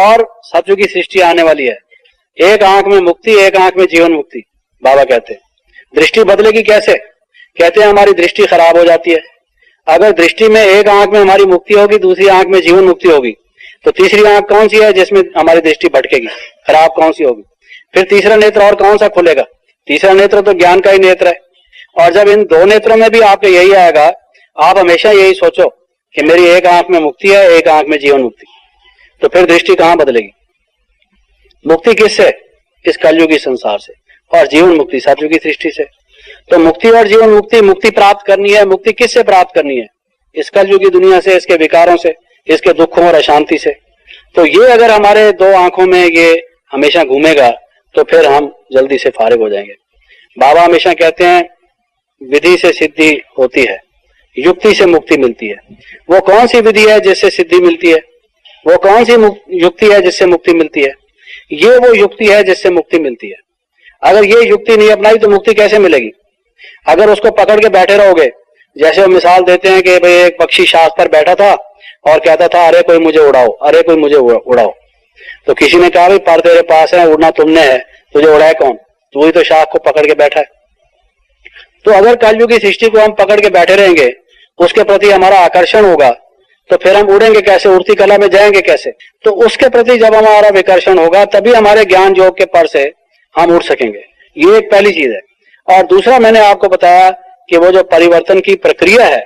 और सत्व की सृष्टि आने वाली है। एक आंख में मुक्ति, एक आंख में जीवन मुक्ति। बाबा कहते हैं दृष्टि बदलेगी कैसे? कहते हैं हमारी दृष्टि खराब हो जाती है। अगर दृष्टि में एक आंख में हमारी मुक्ति होगी, दूसरी आंख में जीवन मुक्ति होगी, तो तीसरी आंख कौन सी है जिसमें हमारी दृष्टि भटकेगी, खराब कौन सी होगी? फिर तीसरा नेत्र और कौन सा खुलेगा? तीसरा नेत्र तो ज्ञान का ही नेत्र है। और जब इन दो नेत्रों में भी आपके यही आएगा, आप हमेशा यही सोचो कि मेरी एक आंख में मुक्ति है, एक आंख में जीवन मुक्ति, तो फिर दृष्टि कहां बदलेगी? मुक्ति किससे? इस कलयुगी संसार से, और जीवन मुक्ति सतयुगी सृष्टि से। तो मुक्ति और जीवन मुक्ति, मुक्ति प्राप्त करनी है। मुक्ति किससे प्राप्त करनी है? इस कलयुगी दुनिया से, इसके विकारों से, इसके दुखों और अशांति से। तो ये अगर हमारे दो आंखों में ये हमेशा घूमेगा तो फिर हम जल्दी से फारिग हो जाएंगे। बाबा हमेशा कहते हैं विधि से सिद्धि होती है, युक्ति से मुक्ति मिलती है। वो कौन सी विधि है जिससे सिद्धि मिलती है? वो कौन सी युक्ति है जिससे मुक्ति मिलती है? ये वो युक्ति है जिससे मुक्ति मिलती है। अगर ये युक्ति नहीं अपनाई तो मुक्ति कैसे मिलेगी? अगर उसको पकड़ के बैठे रहोगे, जैसे वो मिसाल देते हैं कि भाई एक पक्षी शाख पर बैठा था और कहता था अरे कोई मुझे उड़ाओ, अरे कोई मुझे उड़ाओ। तो किसी ने कहा भाई पर तेरे पास है, उड़ना तुमने है, तुझे उड़ाए कौन? तू ही तो शाख को पकड़ के बैठा है। तो अगर कलयुगी सृष्टि को हम पकड़ के बैठे रहेंगे, उसके प्रति हमारा आकर्षण होगा, तो फिर हम उड़ेंगे कैसे? उड़ती कला में जाएंगे कैसे? तो उसके प्रति जब हमारा विकर्षण होगा तभी हमारे ज्ञान योग के पर से हम उड़ सकेंगे। ये एक पहली चीज है। और दूसरा मैंने आपको बताया कि वो जो परिवर्तन की प्रक्रिया है,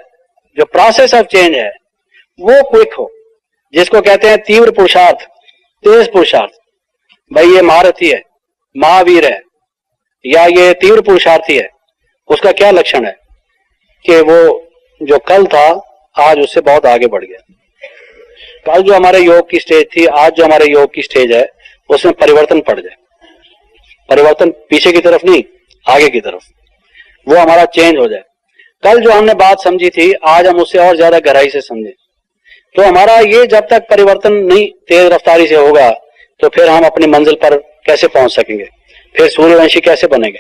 जो प्रोसेस ऑफ चेंज है, वो क्विक हो, जिसको कहते हैं तीव्र पुरुषार्थ, तेज पुरुषार्थ। भाई ये महारथी है, महावीर है, या ये तीव्र पुरुषार्थी है, उसका क्या लक्षण है? कि वो जो कल था आज उससे बहुत आगे बढ़ गया। कल जो हमारे योग की स्टेज थी, आज जो हमारे योग की स्टेज है, उसमें परिवर्तन पड़ जाए। परिवर्तन पीछे की तरफ नहीं, आगे की तरफ, वो हमारा चेंज हो जाए। कल जो हमने बात समझी थी, आज हम उससे और ज्यादा गहराई से समझें। तो हमारा ये जब तक परिवर्तन नहीं तेज रफ्तारी से होगा, तो फिर हम अपनी मंजिल पर कैसे पहुंच सकेंगे? फिर सूर्यवंशी कैसे बनेंगे?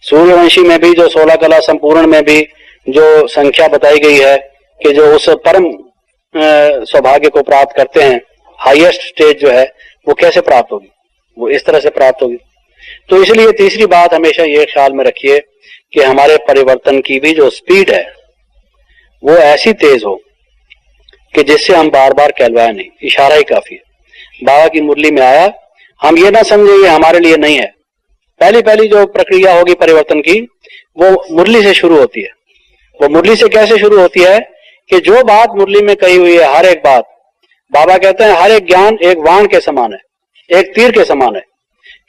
सूर्यवंशी में भी जो 16 कला संपूर्ण में भी जो संख्या बताई गई है कि जो उस परम सौभाग्य को प्राप्त करते हैं, हाईएस्ट स्टेज जो है, वो कैसे प्राप्त होगी? वो इस तरह से प्राप्त होगी। तो इसलिए तीसरी बात हमेशा ये ख्याल में रखिए कि हमारे परिवर्तन की भी जो स्पीड है वो ऐसी तेज हो कि जिससे हम बार बार कहलवाए नहीं, इशारा ही काफी है। बाबा की मुरली में आया, हम ये ना समझे ये हमारे लिए नहीं है। पहली पहली जो प्रक्रिया होगी परिवर्तन की, वो मुरली से शुरू होती है। वो मुरली से कैसे शुरू होती है कि जो बात मुरली में कही हुई है, हर एक बात, बाबा कहते हैं हर एक ज्ञान एक वाण के समान है, एक तीर के समान है।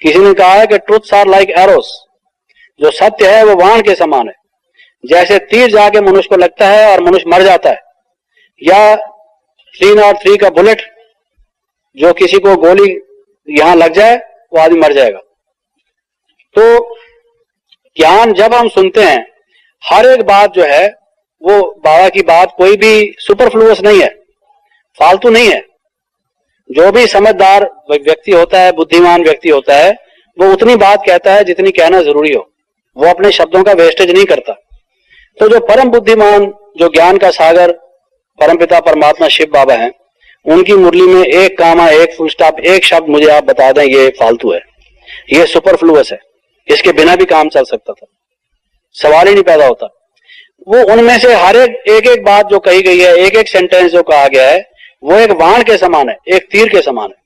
किसी ने कहा है कि ट्रुथ्स आर लाइक एरोस, जो सत्य है वो वाण के समान है। जैसे तीर जाके मनुष्य को लगता है और मनुष्य मर जाता है, या 303 का बुलेट जो किसी को गोली यहां लग जाए वो आदमी मर जाएगा। तो ज्ञान जब हम सुनते हैं, हर एक बात जो है वो बाबा की बात कोई भी सुपरफ्लुअस नहीं है, फालतू नहीं है। जो भी समझदार व्यक्ति होता है, बुद्धिमान व्यक्ति होता है, वो उतनी बात कहता है जितनी कहना जरूरी हो, वो अपने शब्दों का वेस्टेज नहीं करता। तो जो परम बुद्धिमान, जो ज्ञान का सागर परमपिता परमात्मा शिव बाबा हैं, उनकी मुरली में एक कामा, एक फुल स्टॉप, एक शब्द मुझे आप बता दें ये फालतू है, ये सुपरफ्लुअस है, इसके बिना भी काम चल सकता था, सवाल ही नहीं पैदा होता। वो उनमें से हर एक एक बात जो कही गई है, एक एक सेंटेंस जो कहा गया है, वो एक वाण के समान है, एक तीर के समान है।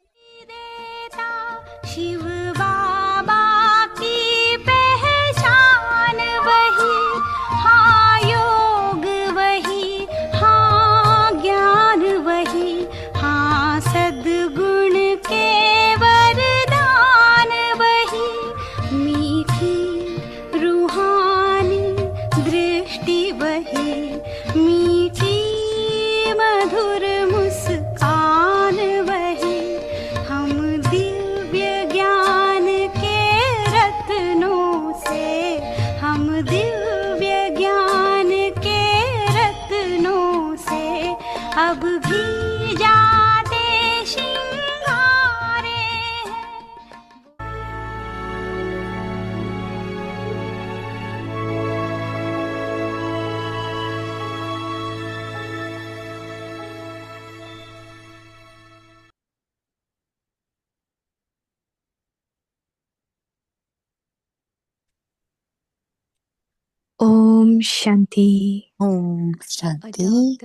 अब भी जाते सिंगारे हैं। ओम शांति। ओम शांति।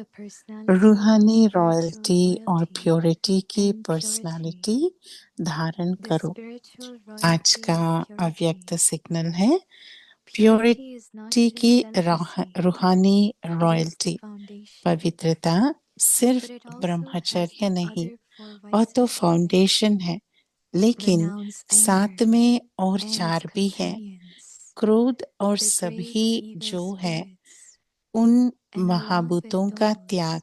रूहानी रॉयल्टी और प्योरिटी की पर्सनालिटी धारण करो। आज का अव्यक्त सिग्नल है प्योरिटी की रूहानी रॉयल्टी। पवित्रता सिर्फ ब्रह्मचर्य नहीं, वह तो फाउंडेशन है, लेकिन साथ में और चार भी हैं, क्रोध और सभी जो है उन महाभूतों का त्याग,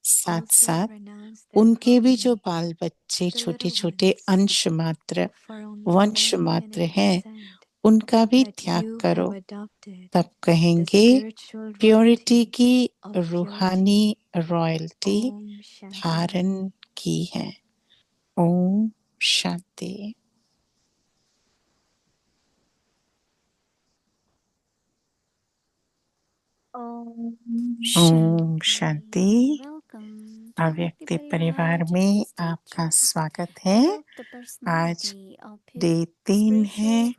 साथ साथ उनके भी जो बाल बच्चे छोटे छोटे अंश मात्र वंश मात्र हैं, उनका भी त्याग करो। तब कहेंगे प्योरिटी की रूहानी रॉयल्टी धारण की है। ओम शांति। ओम शांति। अव्यक्त परिवार में आपका स्वागत है। आज डे 3 है।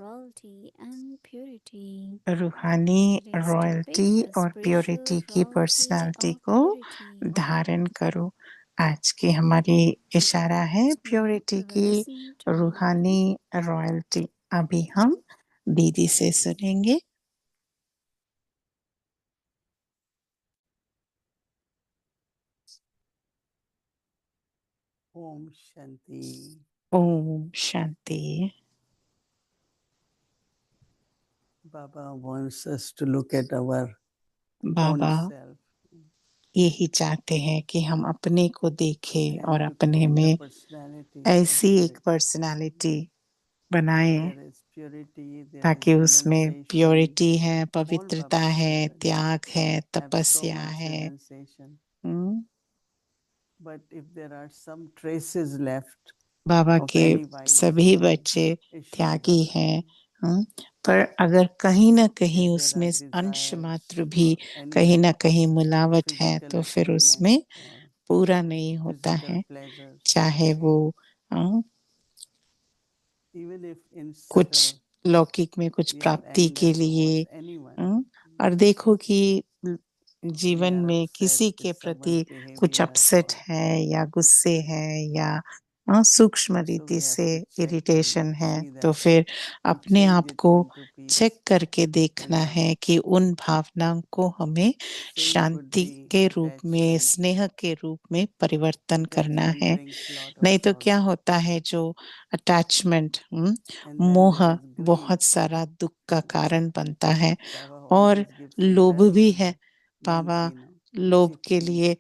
रूहानी रॉयल्टी और प्योरिटी की पर्सनालिटी को धारण करो। आज की हमारी इशारा है प्योरिटी की रूहानी रॉयल्टी। अभी हम दीदी से सुनेंगे। Om Shanti. Om Shanti. Baba wants us to look at our own Baba self. यही चाहते हैं कि हम अपने को देखें And और to अपने create a में personality ऐसी so एक that पर्सनालिटी बनाएं there is purity, there is ताकि उसमें renunciation. प्योरिटी है, All पवित्रता Baba's है, children त्याग है, have so तपस्या much है। renunciation. Hmm, But if there are some traces left Baba of के any vice, सभी बच्चे it should त्यागी go. हैं। पर अगर कहीं न कहीं If there उसमें are अंश desires मात्र भी or any कहीं न कहीं मिलावट है, physical तो फिर उसमें attainment or पूरा नहीं होता physical है। pleasures, चाहे वो even if in कुछ subtle लौकिक में कुछ we have प्राप्ति के anger लिए। towards anyone, और देखो कि we जीवन are में upset किसी के with someone's प्रति कुछ behavior अपसेट or है या गुस्से है या सूक्ष्म so रीति we have से to check इरिटेशन and है, see तो that फिर to अपने change आप it को into चेक peace करके देखना and है love. कि उन भावनाओं को हमें Same could शांति be के रूप में, attachment, स्नेह के रूप में परिवर्तन करना attachment है। brings lot of नहीं तो क्या sorrow, होता है, जो अटैचमेंट, and then मोह there is greed. बहुत सारा दुख का कारण बनता है। Baba और always gives लोभ भी example, है। बाबा लोभ के chicken, लिए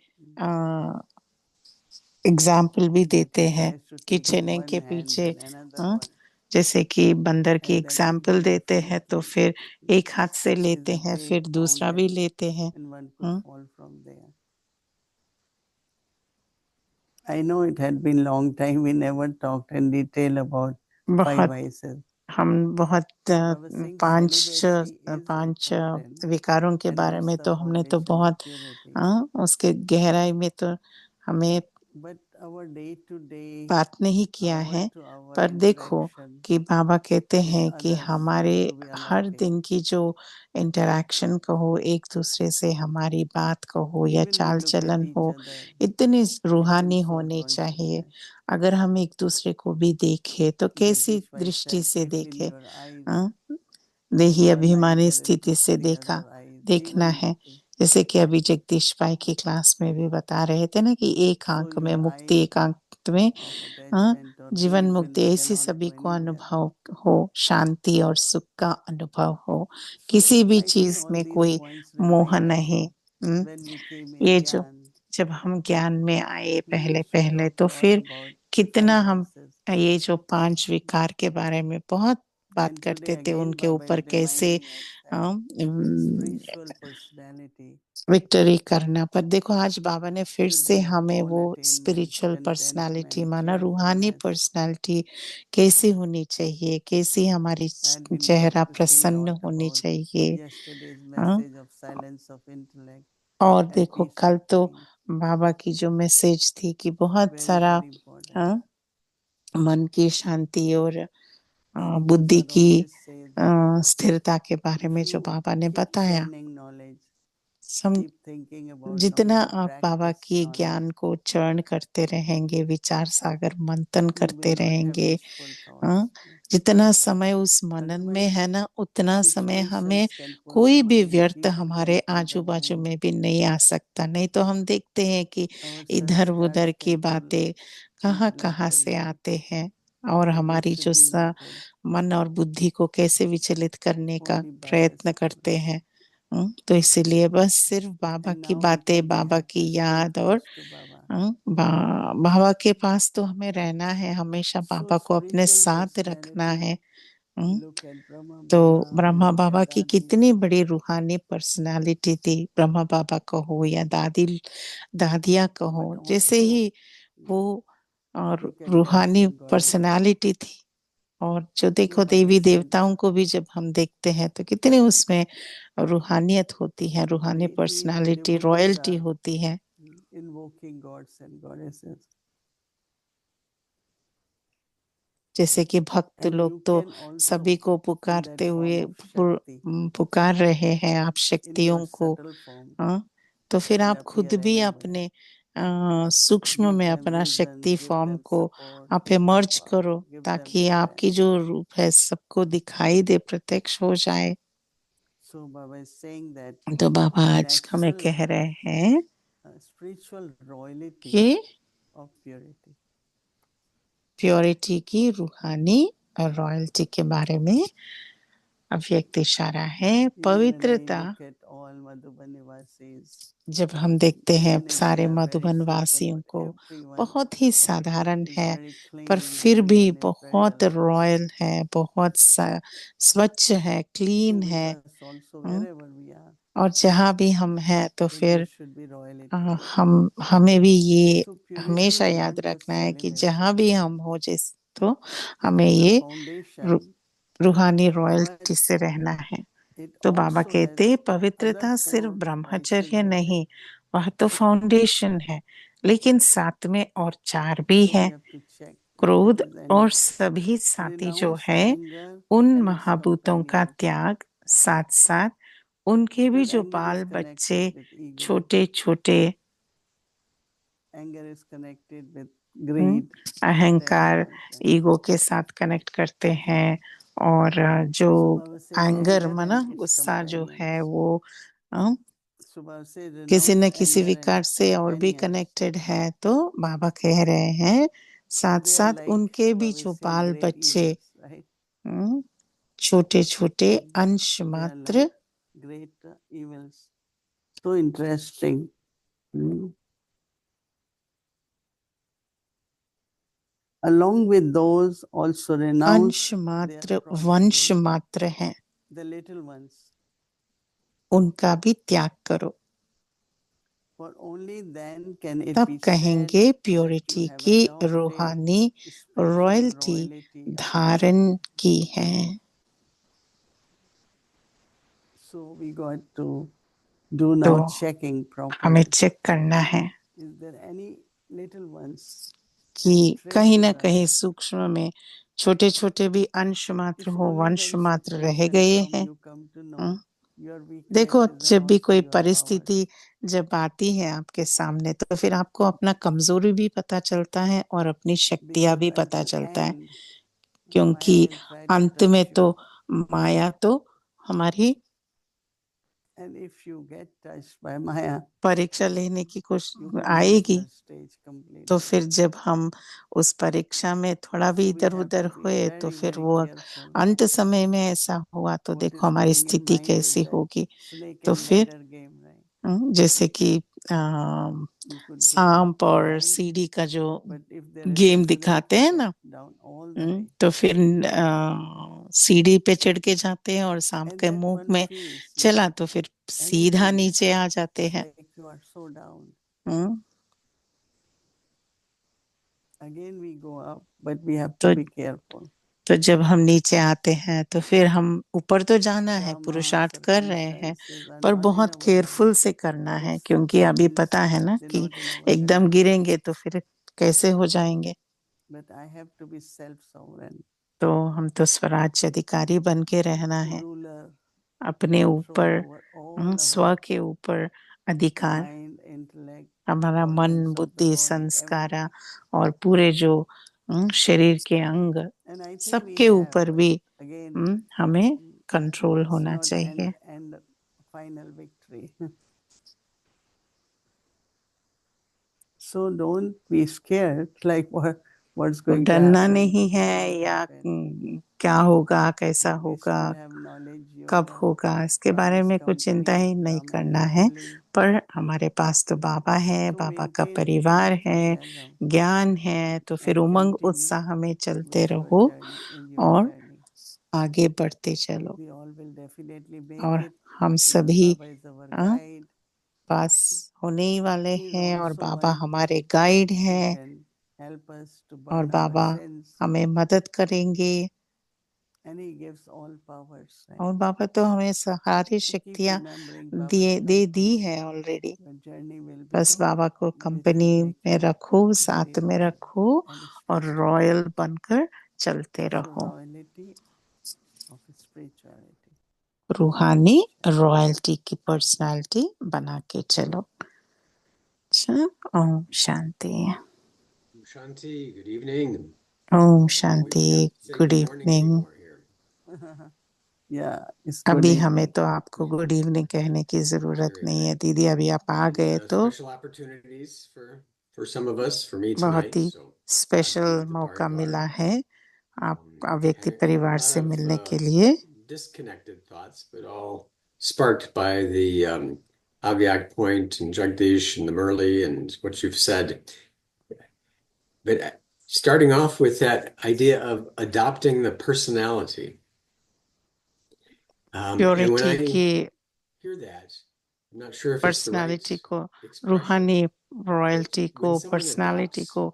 एग्जाम्पल भी देते chicken हैं tries to कि take चने one के hand, पीछे, then another one, जैसे कि बंदर की and then एग्जाम्पल देते हैं, तो फिर एक हाथ से there is लेते a हैं, great फिर दूसरा भी mountain लेते हैं। and one could fall from there. I know it had been long time we never talked in detail about five बहुत vices. हम बहुत Baba Singh celibacy is पांच important विकारों के and बारे that's में the तो हमने तो foundation of बहुत purity. उसके गहराई में तो हमें But our day to day, बात नहीं किया hour है। to hour पर देखो interaction कि बाबा कहते with हैं कि others हमारे have to be her authentic. दिन की जो इंटरेक्शन कहो, एक दूसरे से हमारी बात कहो या Even we चाल look at चलन each हो, other, इतनी it रूहानी seems so होनी चाहिए। consciousness. अगर हम एक दूसरे को भी देखें तो कैसी Jagdish Bhai दृष्टि said, से if in देखें। your eyes, हाँ? in देही one eye अभिमानी there is स्थिति mukti, से other eye देखना jivan है। mukti. जैसे कि अभी जगदीश भाई की क्लास में भी बता रहे थे ना कि एक So आंख में your मुक्ति, eyes एक आंख में of हाँ, attachment or जीवन greed will मुक्ति, ऐसी cannot सभी go को anywhere. अनुभव हो, शांति और सुख का अनुभव हो, So किसी भी I think चीज all में these कोई points मोह remind us नहीं। when we came in ये जो Gyan, जब हम ज्ञान में आए we पहले used to पहले, talk तो a lot फिर about कितना five हम vices. ये जो 5 विकार के बारे में बहुत बात And करते today थे, again उनके Baba ऊपर is कैसे reminding us that spiritual personality victory करना। पर देखो आज बाबा ने फिर should से be of हमें all वो attainment, स्पिरिचुअल पर्सनालिटी contentment, माना, रूहानी cheerfulness, पर्सनालिटी कैसी होनी चाहिए, कैसी हमारी and we began चेहरा to think a प्रसन्न lot होनी about चाहिए। yesterday's हाँ? message of silence of intellect और and देखो peace कल of तो mind. बाबा की जो मैसेज थी कि बहुत Very, सारा very important. हाँ, मन की शांति और बुद्धि Prabhupada की always says that स्थिरता के बारे if में जो you बाबा ने keep बताया, churning knowledge, some keep thinking about जितना knowledge, आप बाबा practice की ज्ञान knowledge, को चर्ण करते रहेंगे, विचार सागर मंथन you करते will not have रहेंगे, wishful हाँ, thoughts. जितना समय उस मनन में Otherwise, है ना, उतना समय हमें distractions can pull कोई the भी mind. व्यर्थ People हमारे can think आजू of बाजू many. में भी नहीं आ सकता। नहीं तो हम देखते हैं कि Our इधर उधर sanskars की can pull बातें कहाँ people कहाँ से actually, आते हैं, और but it हमारी should जो be noted. मन और बुद्धि को कैसे विचलित करने का Only Baba's प्रयत्न करते story. हैं। तो इसीलिए बस सिर्फ बाबा And की now we बातें, can be बाबा की happy, stay याद, और close to Baba. बाबा के पास तो हमें रहना है, हमेशा So बाबा को अपने spiritual साथ रखना personality, है। हम्म, look at Brahma तो Baba, Brahma look Baba at की Dadi. कितनी बड़ी रूहानी पर्सनालिटी थी, ब्रह्मा बाबा कहो या दादिया कहो, But जैसे also ही वो और look at gods रूहानी and goddesses. पर्सनालिटी थी। और जो So देखो Baba देवी said, देवताओं को भी जब हम देखते हैं तो कितनी उसमें रूहानियत होती है, रूहानी lately personality, devotees royalty are होती है। invoking gods and goddesses. जैसे कि भक्त And लोग you तो can also सभी को feel that पुकारते form हुए of Shakti पुकार रहे हैं आप in your शक्तियों को। subtle form हाँ, तो फिर and आप appear खुद भी everywhere. अपने सूक्ष्म Give में them अपना visions, शक्ति give फॉर्म them को support, आप give them इमर्ज power, करो, give them ताकि आपकी strength. जो रूप है सबको दिखाई दे, प्रत्यक्ष हो जाए। So Baba is saying that तो बाबा the आज हमें natural कह रहे हैं spiritual royalty कि of purity. प्योरिटी की रूहानी और रॉयल्टी के बारे में अव्यक्त इशारा है। Even when I पवित्रता, look at all Madhuban Nivasis, जब हम देखते हैं even if सारे they are very Madhuban simple, वासियों but को, everyone बहुत ही साधारण is है, very पर clean, फिर भी everyone is very बहुत elegant. रॉयल है, बहुत स्वच्छ है, So क्लीन with है। us also, hmm, wherever we are, और जहाँ भी हम हैं तो then फिर there should be royalty. हमें भी ये So purity हमेशा is याद not just रखना है कि celebration. जहाँ भी हम हो, जिस तो It हमें is the ये foundation, रूहानी but रॉयल्टी से रहना है। it तो बाबा also कहते has पवित्रता other सिर्फ 4 ब्रह्मचर्य vices in it. नहीं, वह तो फाउंडेशन है, लेकिन साथ में और 4 भी So we है, have to check if there क्रोध is any. और सभी साथी जो Renounce है, anger उन and its महाभूतों का companions. त्याग, साथ साथ उनके भी Because जो anger बाल is बच्चे connected with ego. छोटे छोटे Anger is connected with greed, अहंकार, attachment. ईगो के साथ कनेक्ट करते हैं, और जो So Baba says anger anger माना and its गुस्सा जो है companions. वो अ, So Baba says किसी renounce न किसी anger and विकार its से और भी companions. कनेक्टेड है। तो बाबा कह रहे हैं साथ They are साथ like, उनके भी Baba जो is saying, बाल great बच्चे, evils, right? छोटे छोटे अंश They are मात्र, like great evils. So interesting. Along with those, also renounce अंश their मात्र, वंश progeny, मात्र हैं, the little ones. उनका भी त्याग करो। For only then can it तब be said कहेंगे that you प्योरिटी have की adopted रूहानी spiritual रॉयल्टी royalty of धारण purity. की है। So we got to do तो now checking हमें properly. चेक करना है Is there any little ones कि and कहीं ना traces are कहीं left? सूक्ष्म में छोटे छोटे भी अंश मात्र If हो, only वंश when मात्र रह situation गए come, हैं। you come to know hmm, your देखो weaknesses and जब भी also कोई your powers. परिस्थिति जब आती है आपके सामने, तो फिर आपको अपना कमजोरी भी पता चलता है और अपनी शक्तियां Because भी at पता the चलता है, end, क्योंकि Maya will try to अंत में touch तो you. माया तो हमारी And if you get touched by Maya, परीक्षा लेने की you कोशिश can lose आएगी। her stage completely. तो फिर जब हम उस परीक्षा में थोड़ा भी So we इधर have उधर to be हुए तो very, फिर very वो careful. अंत समय में ऐसा हुआ तो What देखो is हमारी going in स्थिति mind is कैसी that होगी। snake तो and फिर ladder game, right? जैसे कि You could go up सांप and और right, सीढ़ी का जो but if there is a game snake, दिखाते you हैं go ना, down all the way. तो फिर सीढ़ी पे चढ़ के जाते हैं और सांप And के that मुंह one में feels you. चला तो फिर सीधा Anything, नीचे आ जाते it's हैं। like you are so down. Hmm, Again we go up, but we have तो to be careful. तो जब हम नीचे आते हैं तो फिर हम ऊपर तो जाना है, Karma, पुरुषार्थ कर रहे हैं, circumstances are पर not in बहुत our केयरफुल hand. से करना है, It's क्योंकि अभी पता है ना absolutely कि not in our एकदम control. गिरेंगे तो फिर कैसे हो जाएंगे। But I have to be self-sovereign. तो हम तो स्वराज्य अधिकारी बन के रहना है, ruler, अपने ऊपर control over all स्व our के ऊपर अधिकार, mind, intellect, हमारा मन, organs of the बुद्धि, body, संस्कारा everything. और पूरे जो शरीर के अंग And I think we सबके have, ऊपर but भी again, हमें कंट्रोल it's होना not चाहिए। end final victory. So don't be scared, like what's तो going to डरना happen, नहीं what है will या happen. क्या होगा, कैसा We होगा, still have knowledge, कब yoga, होगा, इसके बारे Brahma's में कुछ चिंता company, ही नहीं Brahmin करना है। family. पर हमारे पास तो बाबा है, So बाबा का maintain परिवार है, enthusiasm ज्ञान है, तो फिर and उमंग continue उत्साह में चलते with your रहो journey, in your और journey. आगे बढ़ते चलो। We all will definitely make और it हम because सभी Baba is our guide. पास होने ही वाले He is हैं और also बाबा one हमारे गाइड who हैं can help us to और burn our बाबा sins, हमें मदद करेंगे। and he gives all powers. और And बाबा तो हमें सारी so keep शक्तियाँ remembering दे Baba's दे दी company. है already. Your journey will be बस बाबा को which कंपनी will make में you रखो, very साथ में royal रखो and और spiritual. रॉयल बनकर चलते So रहो। royalty of spirituality. रूहानी रॉयल्टी की पर्सनालिटी बना के चलो। अच्छा, Om Shanti. Shanti, good evening. Om We Shanti, have to say good good morning evening. anymore here. Yeah, it's good अभी हमें evening. तो आपको गुड इवनिंग कहने की जरूरत Very नहीं है great. दीदी, अभी आप आ And, गए तो special opportunities for some of us, for me बहुत tonight. He So special glad to be a part मौका of मिला our है आप व्यक्ति had a परिवार lot से of मिलने के लिए। disconnected thoughts, but all sparked by the Avyak Point and Jagdish and the Murli and what you've said. But starting off with that idea of adopting the personality. And when purity I की hear that, I'm not sure if it's the right personality को, expression. रूहानी royalty But को, when someone personality adopts को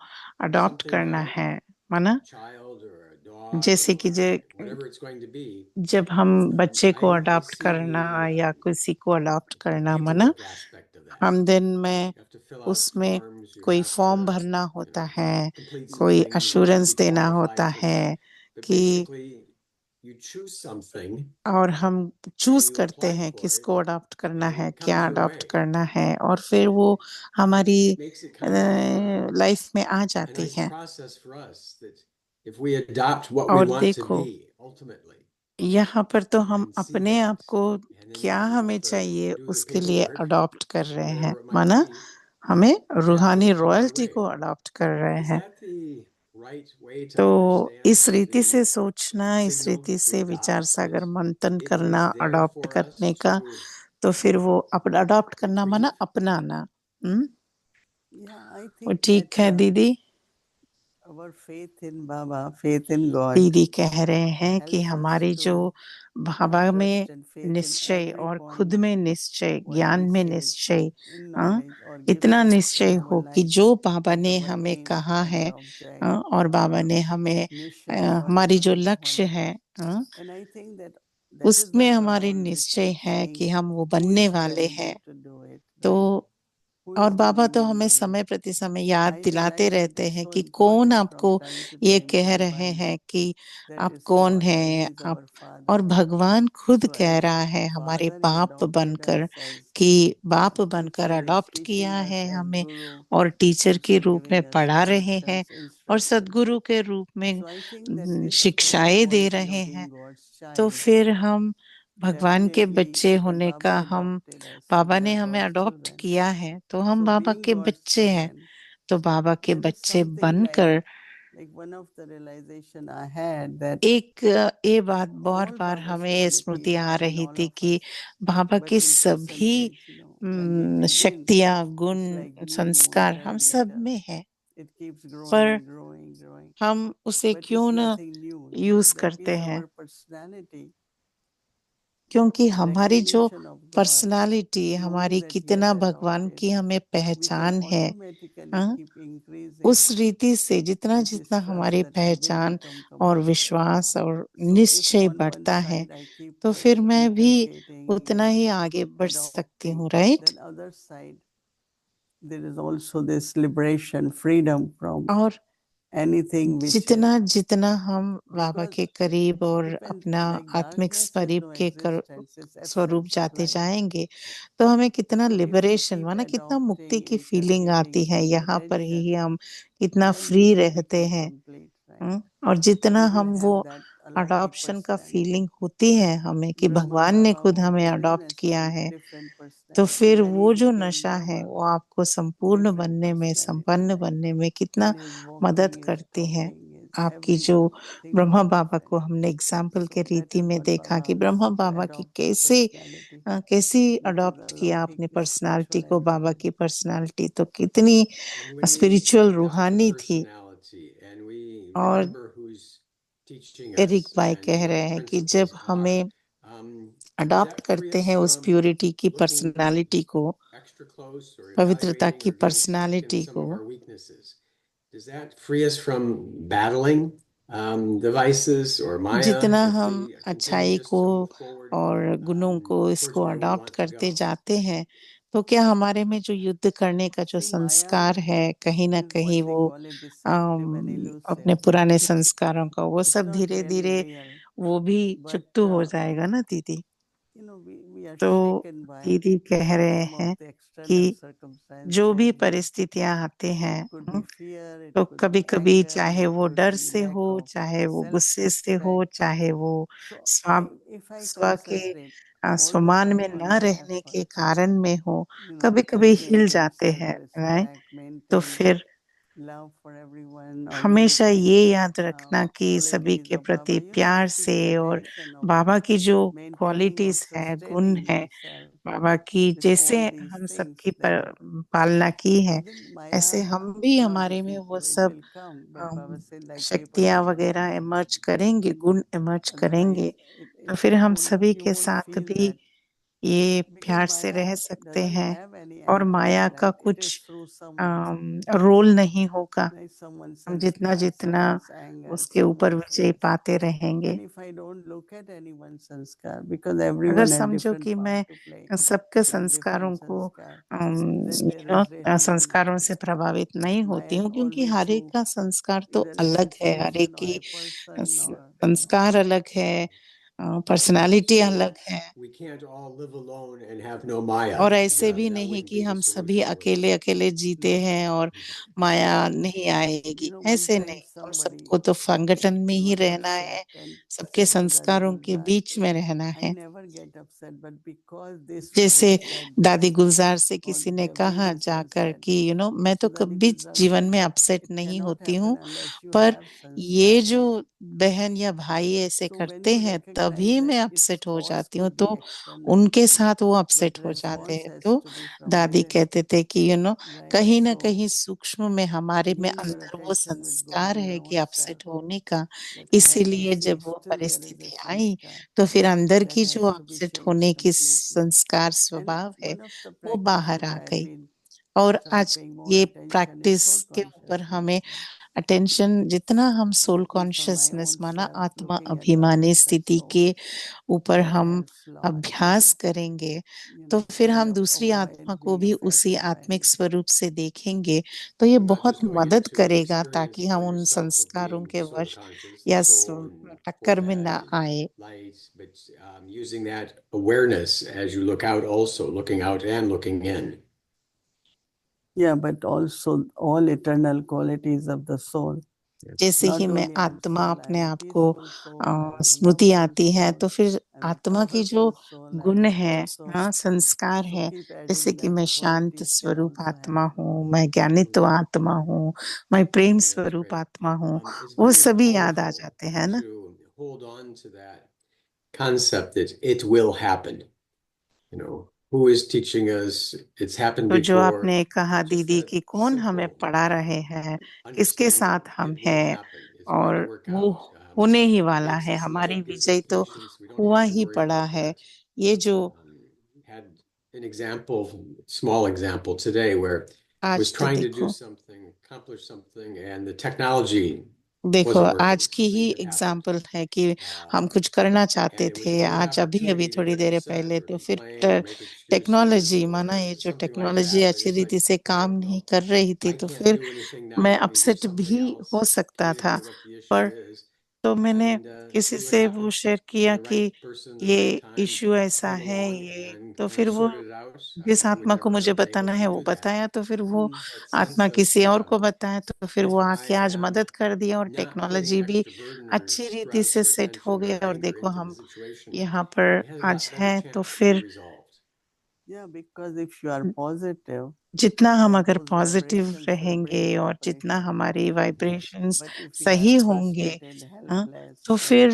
adopt something करना from है माना, a child or a dog जैसे कि or whatever it's going to be, जब हम बच्चे को I अडॉप्ट see करना या किसी को अडॉप्ट the करना माना, paperwork aspect of that. हम दिन में You have to fill out उसमें forms, you कोई have फॉर्म to, भरना होता है, complete some कोई things, you have to assurance be देना qualified होता for है that. But कि basically, you choose something और हम चूज and you करते apply हैं for it, किसको अडॉप्ट करना and है, it क्या comes your अडॉप्ट way. करना है, और फिर वो हमारी Makes it kind of life में आ a जाती nice है। process for us that if we adopt what we और want to देखो be ultimately यहाँ पर तो हम and see अपने आप that, को and then क्या you हमें have to चाहिए do the उसके लिए paperwork, अडॉप्ट कर रहे हैं, whatever it might माना be, हमें that रूहानी will come our royalty way. को अडॉप्ट कर रहे Is हैं। that the right way to तो understand इस रीति से the सोचना, इस signal रीति to से विचार adopt, सागर that मंथन it करना, is there adopt for us करने का, to तो फिर वो अडॉप्ट करना माना retrieve? अपनाना। Yeah, I वो think ठीक है that दीदी। our faith in Baba, faith in God, दीदी कह रहे हैं कि helps us हमारी जो to भावा have में trust and faith in निश्चय every और खुद point में निश्चय, what ज्ञान he में says निश्चय, in हाँ, knowledge or gives इतना us in निश्चय our हो कि life जो बाबा as ने our हमें aim कहा and है, object हाँ, और बाबा ने हमें mission or हमारी जो whatever you call लक्ष्य it. है, हाँ, And I think that is उसमें why Baba हमारी always निश्चय keeps है saying कि हम वो who बनने is वाले ready हैं। to do it, तो right? Who और is बाबा तो हमें remembering. समय प्रति समय याद I दिलाते realize it रहते is हैं so कि कौन important आपको from time to ये time to कह रहे remind हैं कि that आप it's कौन God and हैं He is आप, our और Father. भगवान खुद So कह as रहा है हमारे Father, He बाप adopted बनकर us as कि बाप बनकर teacher is अडॉप्ट teaching किया us, है as हमें Guru और टीचर is के रूप में giving us पढ़ा रहे हैं directions, और instructions. सदगुरु के रूप में So I think that this is the शिक्षाएं दे quality रहे of हैं। being God's तो child. फिर हम भगवान के Definitely, बच्चे when होने का, Baba हम adopted us, so Baba we ने are हमें God's अडॉप्ट children. किया है तो हम So बाबा being के God's बच्चे हैं। children, तो बाबा के there is बच्चे something बनकर like one of the realization I had that एक ये बात बहुत all बार Baba's हमें स्मृति qualities आ are in रही all थी of कि us. बाबा But की in सभी percentage, when we begin, शक्तियां, गुण, it's like new, संस्कार हम very सब little. में है, It keeps पर growing, growing, growing. हम उसे But क्यों it's न nothing new, यूज That करते is हैं, our personality, क्योंकि हमारी जो recognition of God, personality, knowing हमारी that He कितना has भगवान adopted. की हमें We can पहचान है, automatically हाँ, keep increasing उस रीति से जितना with this जितना trust हमारी that I will पहचान become और complete. विश्वास और So if निश्चय on one बढ़ता है side I keep तो फिर मैं भी inculcating उतना and ही आगे बढ़ सकती हूँ, adopting, right. then other side there is also this liberation, freedom from और anything which जितना जितना हम बाबा because के करीब और depends, अपना like आत्मिक darkness has स्वरूप no के existence, it's स्वरूप absence of जाते light. जाएंगे तो हमें कितना So if we liberation keep माना कितना मुक्ति adopting, की फीलिंग आती inculcating है, this यहाँ पर ही attention, हम कितना then फ्री we will रहते become हैं। complete, right? और जितना We will हम वो have that alaukic अडॉप्शन का personality. फीलिंग होती है हमें कि Brahma भगवान ने Baba खुद was हमें born अडॉप्ट as किया two है, different तो personalities. फिर When he वो जो became नशा है Brahma, वो आपको संपूर्ण different बनने में, personality, संपन्न right? बनने में कितना When he's मदद walking, he's करती है। talking, his आपकी जो everything ब्रह्मा is बाबा को different. हमने एग्जाम्पल के So that रीति is में what देखा Baba कि ब्रह्मा wants to बाबा की adopt the कैसे personality, कैसी which is अडॉप्ट किया alaukic अपनी पर्सनालिटी spiritual को। बाबा entity. की पर्सनालिटी तो कितनी And when we spiritual adopt a रूहानी थी। personality and we और remember who's teaching Eric us भाई and कह what रहे the हैं कि जब principles are, हमें um, does adopt that free करते us हैं उस from प्योरिटी की looking पर्सनालिटी को, extra close or पवित्रता evaluating की or getting stuck in personality some को, of our weaknesses? Does that free us from battling devices or Maya जितना if हम we continue अच्छाई just को to move forward और गुणों को towards इसको where we adopt want to करते go? जाते हैं, तो क्या हमारे में जो युद्ध करने का जो See, संस्कार Maya है कहीं ना is what कहीं we वो call it deceptive and अपने elusive. पुराने संस्कारों का वो It's सब not धीरे really धीरे real. वो भी But चुकतू हो जाएगा ना दीदी। we are तो shaken by दीदी कह रहे some of हैं the कि external जो भी circumstances. परिस्थितियां आते हैं, It could be fear, it तो could कभी be कभी anger, चाहे it वो could डर be से lack हो, of चाहे वो गुस्से से हो, self-respect. चाहे वो So स्व if I स्व के concentrate all the स्वमान में time न on the रहने के efforts, कारण में हो, कभी कभी हिल maintain जाते हैं, राइट? self-respect, तो maintain फिर love for everyone, all these हमेशा ये याद रखना कि सभी qualities के of प्रति Baba, प्यार से और reciprocation of बाबा की जो maintaining or क्वालिटीज है, गुण sustaining है, oneself बाबा की with जैसे all these हम things, सबकी then पालना की है, then ऐसे Maya हम भी will not हमारे में defeat वो you. It सब will come, but Baba said like paper शक्तियां will not वगैरह defeat इमर्ज you. करेंगे, गुण इमर्ज Otherwise, करेंगे, तो फिर हम सभी you के won't साथ feel भी that ये because प्यार से Maya रह सकते doesn't हैं have any और entity, माया का right? It is कुछ through someone's, रोल नहीं होगा। like someone's हम जितना sanskar, जितना someone's anger, उसके ऊपर someone's विजय this. पाते रहेंगे। And if I don't look at anyone's sanskar, because अगर everyone has समझो different कि part मैं to play सबके with संस्कारों different को sanskar, then there is really संस्कारों से प्रभावित नहीं Maya होती is हूँ, क्योंकि always हर एक through का संस्कार तो either a अलग है, हर एक situation or की a person or संस्कार अलग है, पर्सनालिटी So अलग है। we can't all live alone and have no Maya. और ऐसे भी That नहीं wouldn't कि be the हम सभी solution. अकेले अकेले जीते हैं और माया नहीं आएगी, one ऐसे time नहीं। और somebody सबको तो संगठन में ही got रहना upset है, and सबके said to Dadi संस्कारों के Gulzar, बीच में रहना I है। never get upset, but because this जैसे one said this, दादी गुलजार से or किसी ने कहा previous one जाकर said, कि मैं तो so Dadi कभी Gulzar जीवन said में that अपसेट it नहीं cannot होती happen हूँ, unless you पर have ये sanskar. जो बहन या भाई ऐसे So when करते you हैं recognize तभी that मैं its अपसेट हो cause जाती हूँ, could be तो external, उनके साथ वो but अपसेट हो जाते response हैं। has तो to be from दादी within, कहते थे कि right? कहीं ना So कहीं सूक्ष्म में हमारे में keeping your अंदर वो attention with संस्कार going है your कि own self, अपसेट होने का। that I can इसीलिए see जब वो still there is a परिस्थिति आई, sanskar तो फिर अंदर that की has जो to be अपसेट changed होने की completely. संस्कार And स्वभाव है one of the वो बाहर practices आ I've गई। been और start आज paying more ये attention is प्रैक्टिस soul के ऊपर consciousness, हमें अटेंशन, जितना हम soul looking for my consciousness own माना self, आत्मा looking at the अभिमानी aspect स्थिति soul. के ऊपर That हम helps a lot अभ्यास to, करेंगे, तो फिर kind हम of दूसरी avoid आत्मा को being भी उसी affected by आत्मिक it. स्वरूप से देखेंगे, तो ये We're not बहुत just doing it मदद to करेगा experience ताकि हम for उन yourself of संस्कारों being के soul वश conscious, the या soul and टक्कर में forehead ना and आए। light, but using that awareness as you look out also, looking out and looking in. Yeah, but also all eternal qualities of the soul. जैसे ही Not मैं only I'm आत्मा soul, अपने I'm आप को peaceful soul, I'm a Smriti loveful आती है, soul, तो फिर I'm a आत्मा की जो powerful soul, I'm गुण a है, good soul. संस्कार So है, keep जैसे adding कि that मैं शांत qualities can स्वरूप also आत्मा help. हूँ, मैं ज्ञानित्व आत्मा हूँ, मैं प्रेम Yeah, that's स्वरूप great. आत्मा हूँ, It's वो very सभी याद आ powerful जाते हैं ना। to hold on to that concept that it will happen. Who is teaching us? It's happened तो जो before. आपने कहा Just दीदी that कि कौन हमें simple पढ़ा रहे हैं, किसके understanding. साथ हम It will हैं, happen. It's going to और work वो out. होने ही वाला Makes है, us हमारी love, gives us विजय तो patience. We don't हुआ have to ही worry पड़ा about है। that. ये जो Had an example, small example today where was आज तो trying to do देखो something, accomplish something, and the technology देखो wasn't working, आज की ही something had happened. एग्जाम्पल है कि हम कुछ करना चाहते And it was थे, a great आज अभी अभी opportunity to थोड़ी देर criticize पहले, or तो फिर complain or make technology excuses माना, or ये जो something like technology that. And अच्छी it's रीति like, से काम right, नहीं well, कर रही थी, I तो can't फिर do anything मैं now. Let me do upset something भी else हो सकता till you था। hear what the issue पर is तो मैंने and किसी see what से वो happens. शेयर You're किया the कि right person, the ये right time इश्यू ऐसा came है, along ये and तो kind of फिर वो sorted it out. जिस I would आत्मा को never मुझे have been able बताना to है वो do that. बताया, तो फिर वो That sense आत्मा of किसी और को बताया, तो फिर if वो I आके आज am मदद कर दिया और not putting टेक्नोलॉजी भी extra burden or अच्छी रीति stress से or सेट हो tension or गया, और anger देखो into the हम situation, यहाँ पर it has a आज lot better हैं। तो chance to be फिर resolved. Yeah, because if you are positive, जितना हम then अगर those पॉजिटिव vibrations will रहेंगे bring और जितना cooperation. हमारी vibrations But if we are सही होंगे, frustrated, हाँ, helpless, तो and फिर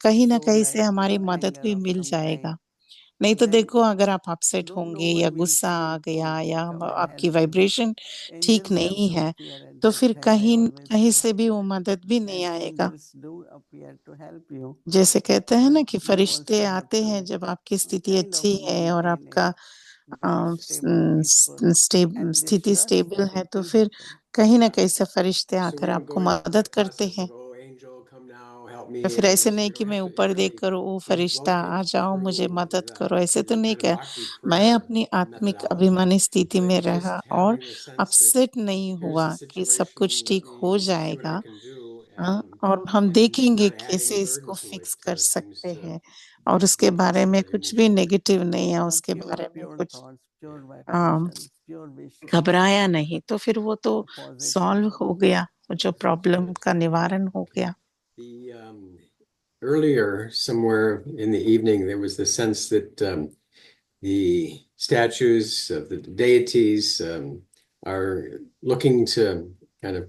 कहीं ना show कहीं से like हमारी मदद anger भी of मिल some जाएगा। kind, नहीं तो then देखो, अगर आप अपसेट no होंगे या one will गुस्सा आ feel गया या to come and आपकी help you. वाइब्रेशन ठीक Angels have नहीं to है, appear at तो that फिर time, I कहीं always कहीं say. से भी वो मदद भी नहीं And आएगा। angels do appear to help you, जैसे कहते हैं ना but कि you फरिश्ते also have आते to हैं जब आपकी स्थिति kind of अच्छी है और maintain आपका a very stable, peaceful, and this स्थिति trust स्टेबल that है, it तो will फिर happen. कहीं ना कहीं से फरिश्ते So आकर we don't आपको go into the मदद करते process हैं। of, oh, angel, come now, help me. या फिर ऐसे नहीं We कि don't मैं have to, it ऊपर देख really कर, ओ फरिश्ता invoke आ it जाओ मुझे through मदद the, करो, ऐसे तो through नहीं kind of कहा। bhakti मैं prayer अपनी आत्मिक methodology. अभिमानी स्थिति But में just रहा और having the sense that upset नहीं here's हुआ the कि सब situation, कुछ let ठीक me हो see what I जाएगा। can do, हाँ, और हम and देखेंगे not add कैसे any इसको burden to फिक्स it कर seems सकते to हैं, और उसके make the बारे में situation कुछ move भी forward. नेगेटिव नहीं है, Yeah, उसके pure, बारे में pure कुछ thoughts, pure अम, vibrations, pure wishes, घबराया नहीं, तो फिर वो तो positive. सॉल्व हो गया, वो जो प्रॉब्लम का निवारण हो गया। The earlier, somewhere in the evening, there was the sense that the statues of the deities are looking to kind of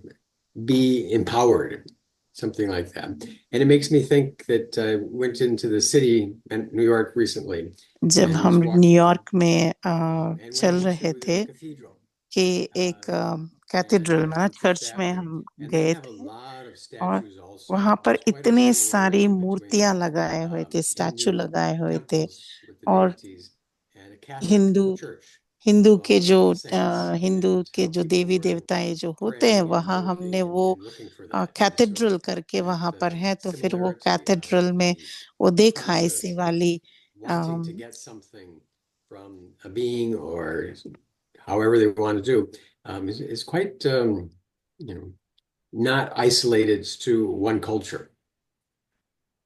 be empowered, something like that. And it makes me think that I went into the city in New York recently जब and हम was walking New York में and went चल रहे into थे the cathedral. कि एक cathedral And में, Fifth church में Avenue, हम and they गए have a थे, lot of और statues also. वहां पर There's quite a इतने सारी similarity between मूर्तियां लगाए हुए थे, स्टैचू Hindu लगाए हुए थे, temples with the और deities and a Catholic Hindu church Hindu with a के lot जो of saints. हिंदू And के how जो people देवी were देवताएं जो होते हैं, praying and वहां हमने invoking वो and looking for that. And so cathedral करके वहां that पर है, तो फिर वो similarity of कैथेड्रल में the वो देखा process इसी of वाली wanting to get something from a being or however they want to do is quite you know not isolated to one culture.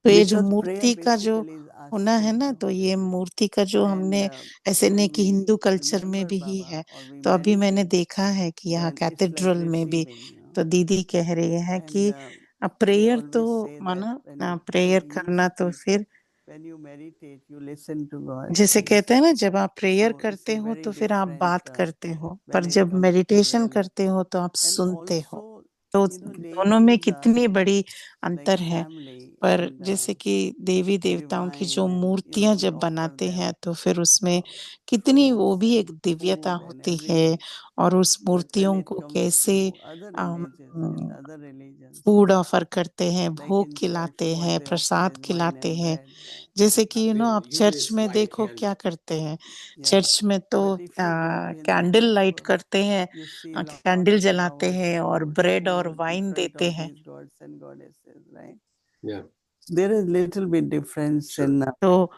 तो ये जो Because prayer मूर्ति का जो basically is होना है asking ना, तो ये something. मूर्ति का जो And हमने ऐसे नहीं when कि we हिंदू कल्चर में remember भी ही Baba है, or we तो अभी मैंने meditate, देखा है कि यहाँ then it's like कैथेड्रल में भी, receiving, तो दीदी कह रही है कि And they प्रेयर तो always say that माना when प्रेयर you करना, तो speak, फिर when you meditate, you listen to God. जैसे कहते हैं ना, जब आप प्रेयर So it's करते a हो very तो फिर आप different बात करते हो, पर when it जब comes to मेडिटेशन really. करते हो तो आप And सुनते हो। also, तो दोनों में deities are कितनी बड़ी like अंतर है। family पर and जैसे कि देवी देवताओं की जो divine, and मूर्तियां we जब offer बनाते हैं, them तो फिर उसमें कितनी वो fruits भी एक and दिव्यता food and होती है, everything. और उस But when मूर्तियों it को comes कैसे to other images and other religions, food offer करते हैं, like भोग in church, खिलाते what हैं, they offer Prasad is wine खिलाते and हैं। bread, right? जैसे कि आप Usually चर्च it's में light a देखो candle. क्या करते हैं, Yeah. चर्च में तो But if you go in a candle light temple, करते हैं, you see a lot candle of जलाते flowers हैं और and ब्रेड और food in वाइन front देते of हैं। these gods and goddesses, right? Yeah, There is little bit difference sure. in तो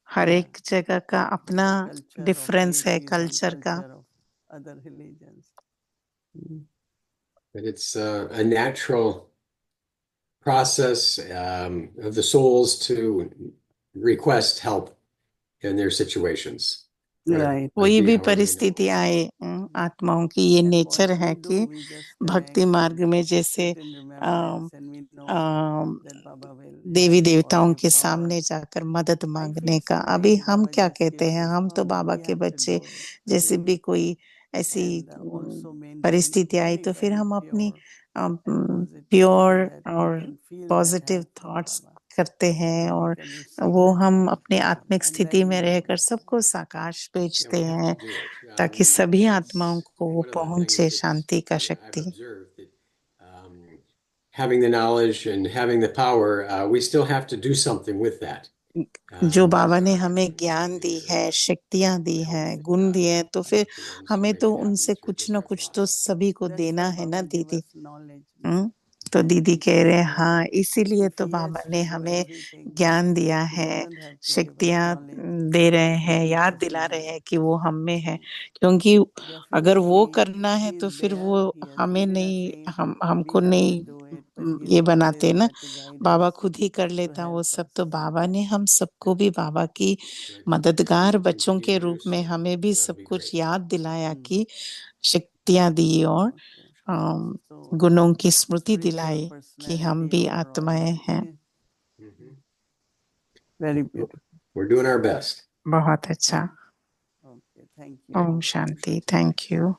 हर yeah, एक जगह का अपना culture of डिफरेंस है, deities and कल्चर का। culture of other religions. But it's a natural process of the souls to request help in their situations. Right. कोई भी However they know. परिस्थिति आए, आत्माओं की ये And नेचर what है we do, कि we just भक्ति connect मार्ग and में जैसे sit in um, remembrance, and we know um, that Baba will Devi help or देवताओं give के power. सामने जाकर मदद I मांगने feel का। अभी sometimes हम Baba क्या just कहते gives हैं, us हम तो power. बाबा We के have to बच्चे, do it. जैसे भी कोई ऐसी And also maintain परिस्थिति आई, very, तो फिर very हम अपनी pure and positive so pure that we और can feel that positive help from thoughts Baba. करते हैं, And we और can receive वो that हम power. अपने आत्मिक And स्थिति then में we do रहकर it. सबको साकाश Yeah, भेजते we have हैं, to do it. ताकि सभी आत्माओं That's को one of the पहुंचे things that शांति का I've शक्ति। observed that having the knowledge and having the power, we still have to do something with that. जो बाबा ने हमें ज्ञान दी है, शक्तियां दी हैं, गुण दिए हैं, तो फिर हमें तो उनसे कुछ ना कुछ तो सभी को That's देना why है ना Baba gave दीदी। us knowledge. हम्म तो दीदी कह रहे हैं हाँ, If इसीलिए तो he बाबा has ने to do हमें everything, ज्ञान दिया he है, doesn't have to give us शक्तियां knowledge. दे रहे He हैं, can याद just दिला do रहे it. हैं कि वो हम में है, So क्योंकि अगर वो definitely करना है he तो is फिर there. वो He has हमें given us नहीं, aid. हमको We have to नहीं do it, but he ये is बनाते always ना, there to guide Baba us, खुद ही कर to लेता वो help सब। us. तो बाबा ने हम सबको भी बाबा की Good. मददगार We'll बच्चों continue के to do रूप में so. हमें भी That'd सब be कुछ great. याद दिलाया कि शक्तियां दी और Okay. अम, So गुणों की स्मृति spiritual दिलाई कि हम personality भी overall. आत्माएं हैं। Okay. Mhm. Very beautiful. We're doing our best. बहुत अच्छा। Okay. Thank you. Om Shanti. Thank you.